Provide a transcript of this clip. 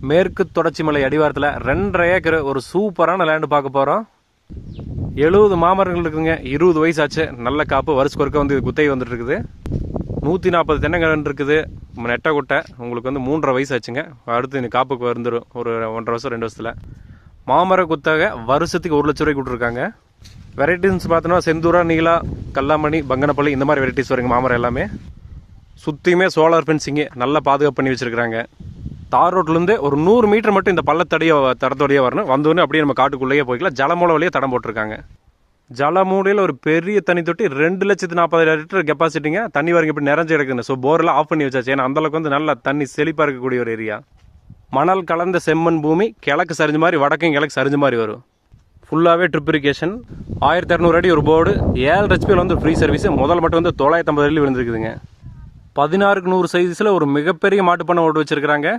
மேற்கு தொடர்ச்சி மலை அடிவாரத்தில் 2.5 ஏக்கர் ஒரு சூப்பரான லேண்டு பார்க்க போகிறோம். 70 மாமரங்கள் இருக்குங்க. 20 வயசு ஆச்சு. நல்ல காப்பு வருஷம் ஒருக்க வந்து குத்தகை வந்துட்டு இருக்குது. 140 தென்னங்கன்று இருக்குது. நெட்டை குட்டை உங்களுக்கு வந்து 3.5 வயசு ஆச்சுங்க. அடுத்து இந்த காப்புக்கு வந்துடும் ஒரு 1.5 வருஷம் 2 வருஷத்தில். மாமர குத்தகை வருஷத்துக்கு 1 லட்ச ரூபாய்க்கு விட்ருக்காங்க. வெரைட்டிஸ் பார்த்தோன்னா செந்தூரா, நீலா, கல்லாமணி, பங்கனப்பள்ளி இந்த மாதிரி வெரைட்டிஸ் வருங்க. மாமரம் எல்லாமே சுற்றியுமே சோலார் ஃபென்சிங்கு நல்லா பாதுகாப்பு பண்ணி வச்சுருக்குறாங்க. தார் ரோட்லேருந்து ஒரு 100 மீட்டர் மட்டும் இந்த தடத்தோடையே வரணும். வந்தோடனே அப்படியே நம்ம காட்டுக்குள்ளேயே போய்க்கலாம். ஜலமூல வழியே தடம் போட்டிருக்காங்க. ஜலமூலையில் ஒரு பெரிய தண்ணி தொட்டி 2,40,000 லிட்டர் கெப்பாசிட்டிங்க. தண்ணி வரைக்கும் இப்படி நிறைஞ்சு கிடக்குங்க. ஸோ போரெல்லாம் ஆஃப் பண்ணி வச்சாச்சு. ஏன்னா அந்தளவுக்கு வந்து நல்லா தண்ணி செழிப்பாக இருக்கக்கூடிய ஒரு ஏரியா. மணல் கலந்த செம்மண் பூமி. கிழக்கு சரிஞ்ச மாதிரி வடக்கும் கிழக்கு சரிஞ்ச மாதிரி வரும். ஃபுல்லாகவே ட்ரிப் இரிகேஷன். 1200 அடி ஒரு போர்டு. 7 ஹெச்பியில் வந்து ஃப்ரீ சர்வீஸ். முதல் மட்டும் வந்து 950 அடி விழுந்துருக்குதுங்க. 16x100 சைஸில் ஒரு மிகப்பெரிய மாட்டுப்பண்ணை ஓட்டு வச்சுருக்கிறாங்க.